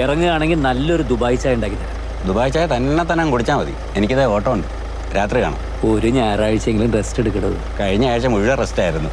ഇറങ്ങുകയാണെങ്കിൽ നല്ലൊരു ദുബായ് ചായ ഉണ്ടാക്കി തരാം. ദുബായ് ചായ തന്നെ കുടിച്ചാൽ മതി. എനിക്കിത് ഓട്ടം ഉണ്ട്, രാത്രി കാണാം. ഒരു ഞായറാഴ്ചയെങ്കിലും റെസ്റ്റ് എടുക്കണത്. കഴിഞ്ഞ ആഴ്ച മുഴുവൻ റെസ്റ്റ് ആയിരുന്നു.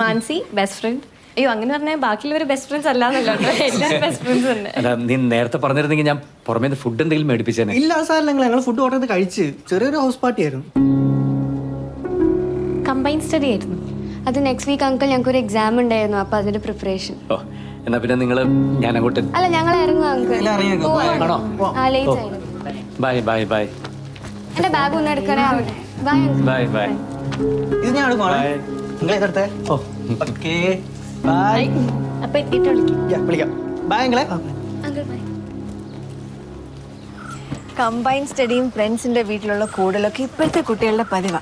Mansi best friend. അയ്യോ അങ്ങനെ പറഞ്ഞാൽ ബാക്കിയുള്ളവർ ബെസ്റ്റ് ഫ്രണ്ട്സ് അല്ലാന്നല്ലോ, എല്ലാവരും ബെസ്റ്റ് ഫ്രണ്ട്സ് തന്നെ. അല്ല, നീ നേരത്തെ പറഞ്ഞിരുന്നെങ്കിൽ ഞാൻ പുറമേ ഫുഡ് എന്തെങ്കിലും മേടിപ്പിച്ചേനെ. ഇല്ല സാർ, ഞങ്ങൾ ഫുഡ് ഓർഡർ ചെയ്ത് കഴിച്ച് ചെറിയൊരു ഹൗസ് പാർട്ടി ആയിരുന്നു. കമ്പൈൻ സ്റ്റഡി ആയിരുന്നു. അത് നെക്സ്റ്റ് വീക്ക് അങ്കിൾ, ഞങ്ങൾക്ക് ഒരു എക്സാം ഉണ്ടായിരുന്നു, അപ്പൊ അതിന്റെ പ്രിപ്പറേഷൻ. ഓ, എന്നാ പിന്നെ നിങ്ങൾ ഞാൻ അങ്ങോട്ട്. അല്ല, ഞങ്ങൾ ഇറങ്ങും അങ്കിൾ. ആണോ? ലേറ്റ് ആയിരുന്നു. Bye bye bye. എന്റെ ബാഗ് ഒന്ന് എടുക്കണേ. Bye bye bye. ഇത് ഞാൻ എടുക്കണേ. നിങ്ങൾ ഇതെടുത്തേ. ഓ ഓക്കേ, ബൈ. അപ്പൊ എത്തിയിട്ട് വിളിക്കാം. ബൈ അങ്കിളെ. Uncle bye. കമ്പൈൻ സ്റ്റഡിയും ഫ്രണ്ട്സിന്റെ വീട്ടിലുള്ള കൂടുതലൊക്കെ ഇപ്പോഴത്തെ കുട്ടികളുടെ പതിവാ.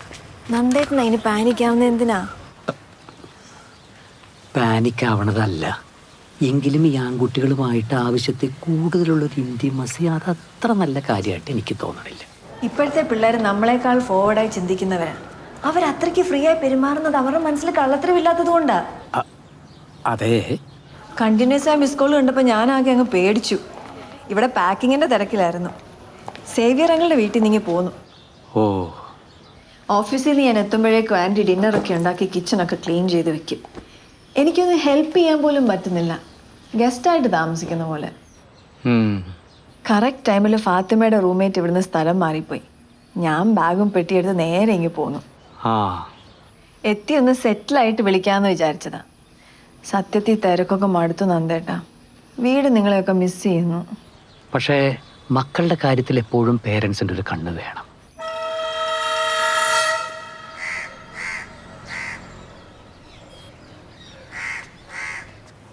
നന്ദേട്ടൻ അതിന് പാനിക്കാവുന്ന എന്തിനാ? പാനിക്കാവണതല്ല, എങ്കിലും ഈ ആൺകുട്ടികളുമായിട്ട് ആവശ്യത്തിൽ കൂടുതലുള്ളൊരു ഇന്റിമസി അത് അത്ര നല്ല കാര്യമായിട്ട് എനിക്ക് തോന്നണില്ല. ഇപ്പോഴത്തെ പിള്ളേർ നമ്മളെക്കാൾ ഫോർവേഡായി ചിന്തിക്കുന്നവരാ. അവരത്രയ്ക്ക് ഫ്രീ ആയി പെരുമാറുന്നത് അവരുടെ മനസ്സിൽ കള്ളത്തരമില്ലാത്തത് കൊണ്ടാ. അതെ, കണ്ടിന്യൂസ് ആയി മിസ് കോൾ കണ്ടപ്പോൾ ഞാനാകെ അങ്ങ് പേടിച്ചു. ഇവിടെ പാക്കിങ്ങിന്റെ തിരക്കിലായിരുന്നു. സേവിയർ അങ്ങളുടെ വീട്ടിൽ നിന്ന് പോന്നു. ഓ, ഓഫീസിൽ നിന്ന് ഞാൻ എത്തുമ്പോഴേക്കും ആൻറ്റി ഡിന്നറൊക്കെ ഉണ്ടാക്കി കിച്ചണൊക്കെ ക്ലീൻ ചെയ്ത് വെക്കും. എനിക്കൊന്ന് ഹെൽപ്പ് ചെയ്യാൻ പോലും പറ്റുന്നില്ല, ഗസ്റ്റായിട്ട് താമസിക്കുന്ന പോലെ. കറക്റ്റ് ടൈമിൽ ഫാത്തിമയുടെ റൂംമേറ്റ് ഇവിടുന്ന് സ്ഥലം മാറിപ്പോയി. ഞാൻ ബാഗും പെട്ടിയെടുത്ത് നേരെ ഇങ്ങ് പോന്നു. എത്തി ഒന്ന് സെറ്റിലായിട്ട് വിളിക്കാമെന്ന് വിചാരിച്ചതാ. സത്യത്തിൽ തിരക്കൊക്കെ മടുത്തു നന്ദേട്ടാ. വീട് നിങ്ങളെയൊക്കെ മിസ് ചെയ്യുന്നു. പക്ഷേ മക്കളുടെ കാര്യത്തിൽ എപ്പോഴും പേരൻസിൻ്റെ ഒരു കണ്ണ് വേണം.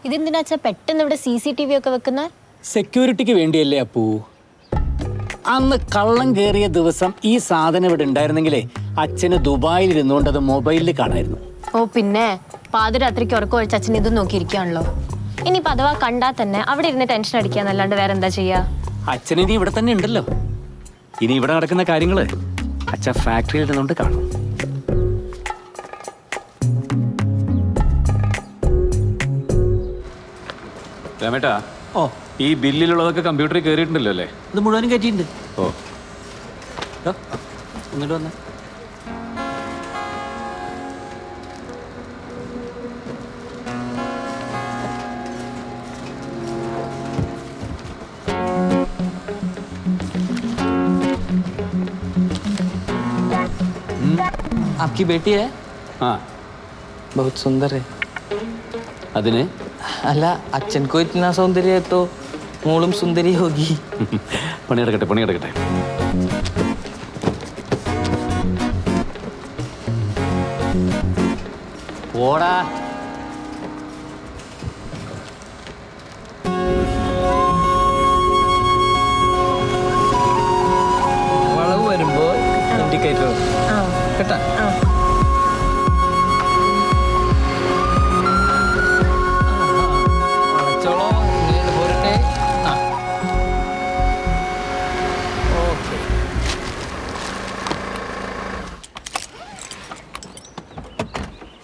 ഇതെന്തിനാ പെട്ടെന്ന് ഇവിടെ CCTV ഒക്കെ വെക്കുന്ന? സെക്യൂരിറ്റിക്ക് വേണ്ടിയല്ലേ അപ്പൂ. അന്ന് കള്ളം കയറിയ ദിവസം ഈ സാധനം ഇവിടെ ഉണ്ടായിരുന്നെങ്കിലേ അച്ഛന് ദുബായിൽ ഇരുന്നുകൊണ്ട് അത് മൊബൈലിൽ കാണായിരുന്നു. ഓ പിന്നെ പാതിരാത്രിക്ക് ഉറക്കം ഒഴിച്ച് അച്ഛൻ ഇത് നോക്കിയിരിക്കുകയാണല്ലോ. ഇനി അഥവാ കണ്ടാൽ തന്നെ അവിടെ ഇരുന്ന് ടെൻഷൻ അടിക്കാന്നല്ലാണ്ട് വേറെ എന്താ ചെയ്യാ? അച്ഛൻ ഇനി ഇവിടെ തന്നെ ഉണ്ടല്ലോ. ഇനി ഇവിടെ നടക്കുന്ന കാര്യങ്ങള് അച്ഛൻ ഫാക്ടറിയിൽ ഇരുന്നുകൊണ്ട് കാണും. രാമേട്ടാ, ഓ, ഈ ബില്ലിലുള്ളതൊക്കെ കമ്പ്യൂട്ടറിൽ കയറിയിട്ടുണ്ടല്ലോ അല്ലേ? ഇത് മുഴുവനും കയറ്റിയിട്ടുണ്ട്. ഓ, എന്നിട്ട് വന്നേ. आपकी बेटी है? हाँ, बहुत सुंदर है. അതിന് अल्ला अच्छन को इतना सौंदर्य है तो मोളും सुंदरी होगी. പണിയെടുക്കട്ടെ പണിയെടുക്കട്ടെ. ഓടാ. വളവ് വരുമ്പോൾ ഇൻഡിക്കേറ്റർ കേട്ടാ.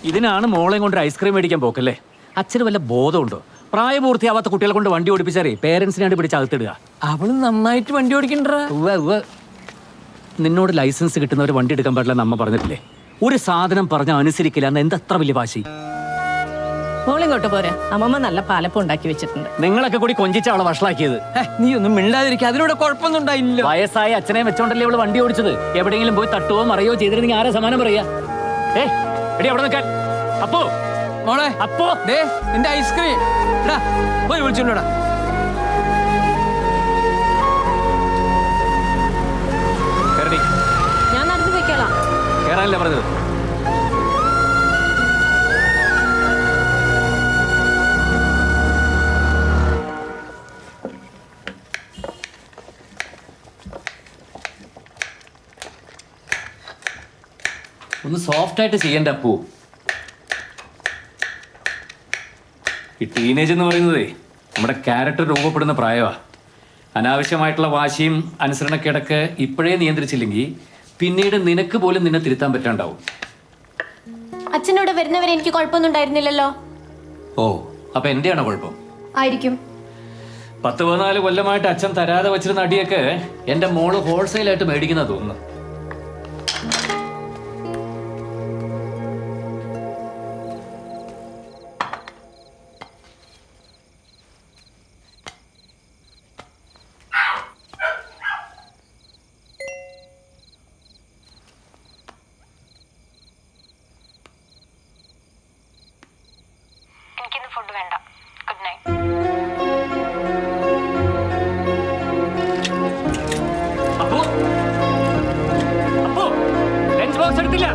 ഇതിനാണ് മോളെയും കൊണ്ട് ഐസ്ക്രീം മേടിക്കാൻ പോക്കല്ലേ? അച്ഛന് വല്ല ബോധമുണ്ടോ? പ്രായപൂർത്തിയാവാത്ത കുട്ടികളെ കൊണ്ട് വണ്ടി ഓടിപ്പിച്ചാറേ പേരൻസിനാണ്ട് പിടിച്ച് അകത്തിടുക. അവള് നന്നായിട്ട് വണ്ടി ഓടിക്കണ്ട. നിന്നോട് ലൈസൻസ് കിട്ടുന്നവർ വണ്ടി എടുക്കാൻ പാടില്ല നമ്മ പറഞ്ഞിട്ടില്ലേ? ഒരു സാധനം പറഞ്ഞാൽ അനുസരിക്കില്ല എന്ന് എന്താ അത്ര വലിയ വാശി? മോളിങ്ങോട്ട് പോരാ, അമ്മമ്മ നല്ല പാലപ്പം ഉണ്ടാക്കി വെച്ചിട്ടുണ്ട്. നിങ്ങളൊക്കെ കൂടി കൊഞ്ചിച്ച അവളെ വഷളാക്കിയത്. നീ ഒന്നും മിണ്ടാതിരിക്കുക, അതിലൂടെ കുഴപ്പമൊന്നും ഉണ്ടായില്ല. വയസ്സായ അച്ഛനെ വെച്ചോണ്ടല്ലേ അവള് വണ്ടി ഓടിച്ചത്. എവിടെയെങ്കിലും പോയി തട്ടുവോ മറിയോ ചെയ്തിരുന്നെങ്കിൽ ആരാ സമാനം പറയാ? എടി അവിടെ നിൽക്കാൻ. അപ്പോ മോളെ, അപ്പോ ദേ നിന്റെ ഐസ്ക്രീം പോയി വിളിച്ചോണ്ടാ. ഞാൻ നടന്നു പോയിക്കോളാം. കേറാനല്ലേ പറഞ്ഞത്? ഒന്ന് സോഫ്റ്റ് ആയിട്ട് ചെയ്യണ്ട അപ്പു. ഈ ടീനേജ് എന്ന് പറയുന്നതേ നമ്മുടെ ക്യാരക്ടർ രൂപപ്പെടുന്ന പ്രായമാണ്. അനാവശ്യമായിട്ടുള്ള വാശിയും അനുസരണക്കേടൊക്കെ ഇപ്പോഴേ നിയന്ത്രിച്ചില്ലെങ്കിൽ പിന്നീട് നിനക്ക് പോലും നിന്നെ തിരുത്താൻ പറ്റാണ്ടാവും. അച്ഛനോട് വരുന്നവരെ എനിക്ക് കുഴപ്പമൊന്നും ഉണ്ടായിരുന്നില്ലല്ലോ. ഓ, അപ്പൊ എന്റെയാണോ കുഴപ്പം? ആയിരിക്കും. 14 കൊല്ലമായിട്ട് അച്ഛൻ തരാതെ വെച്ചിരുന്ന അടിയൊക്കെ എന്റെ മോള് ഹോൾസെയിലായിട്ട് മേടിക്കുന്ന തോന്നുന്നു. എനിക്കിന്ന് ഫുഡ് വേണ്ട. Good night. അപ്പോ ലഞ്ച് ബോക്സ് എടുത്തില്ല.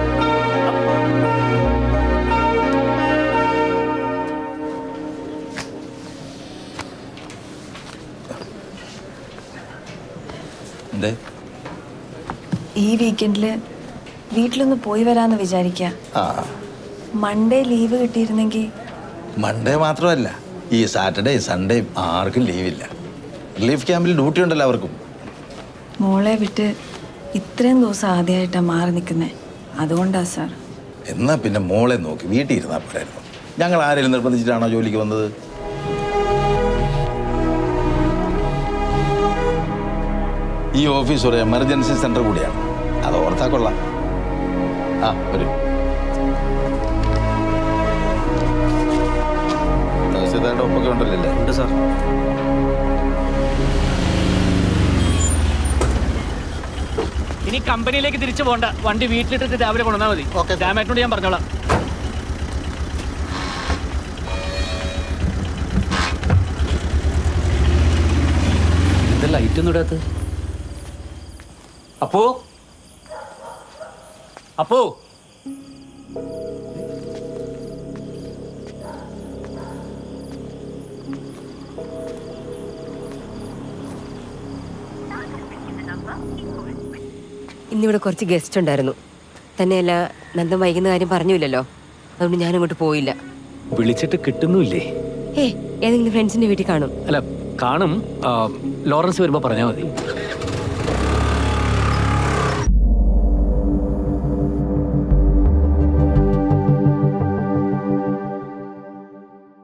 ഈ വീക്കെൻഡിൽ വീട്ടിലൊന്ന് പോയി വരാമെന്ന് വിചാരിക്കുക. മൺഡേ ലീവ് കിട്ടിയിരുന്നെങ്കിൽ. മൺഡേ മാത്രമല്ല, ഈ സാറ്റർഡേ സൺഡേയും ആർക്കും ലീവില്ല. റിലീഫ് ക്യാമ്പിൽ ഡ്യൂട്ടി ഉണ്ടല്ലോ അവർക്കും. മോളെ വിട്ട് ഇത്രയും ദിവസം ആദ്യമായിട്ടാണ് മാറി നിൽക്കുന്നത്. അതുകൊണ്ടാ സാർ. എന്നാൽ പിന്നെ മോളെ നോക്കി വീട്ടിൽ ഇരുന്നാൽ പോരായിരുന്നു. ഞങ്ങൾ ആരെങ്കിലും നിർബന്ധിച്ചിട്ടാണോ ജോലിക്ക് വന്നത്? ഈ ഓഫീസ് ഒരു എമർജൻസി സെന്റർ കൂടിയാണ്. അത് ഓർത്താ കൊള്ളാം. ഒരു ഒപ്പൊക്കെ ഉണ്ടല്ലേ? ഉണ്ട് സാർ. ഇനി കമ്പനിയിലേക്ക് തിരിച്ചു പോകണ്ട. വണ്ടി വീട്ടിലിട്ടിട്ട് രാവിലെ കൊണ്ടുവന്നാൽ മതി. ഡാമേറ്റിനോട് ഞാൻ പറഞ്ഞോളാം. എന്താ ലൈറ്റ് ഒന്നും ഇടാത്ത? അപ്പോ ഇന്നിവിടെ കുറച്ച് ഗസ്റ്റ് ഉണ്ടായിരുന്നു. തന്നെയല്ല, നന്ദൻ വൈകുന്ന കാര്യം പറഞ്ഞില്ലല്ലോ, അതുകൊണ്ട് ഞാൻ അങ്ങോട്ട് പോയില്ല. വിളിച്ചിട്ട് കിട്ടുന്നുമില്ലേ? ഏതെങ്കിലും ഫ്രണ്ട്സിന്റെ വീട്ടിൽ കാണും. അല്ല, കാണും. ലോറൻസ് വരുമ്പോ പറഞ്ഞാൽ മതി.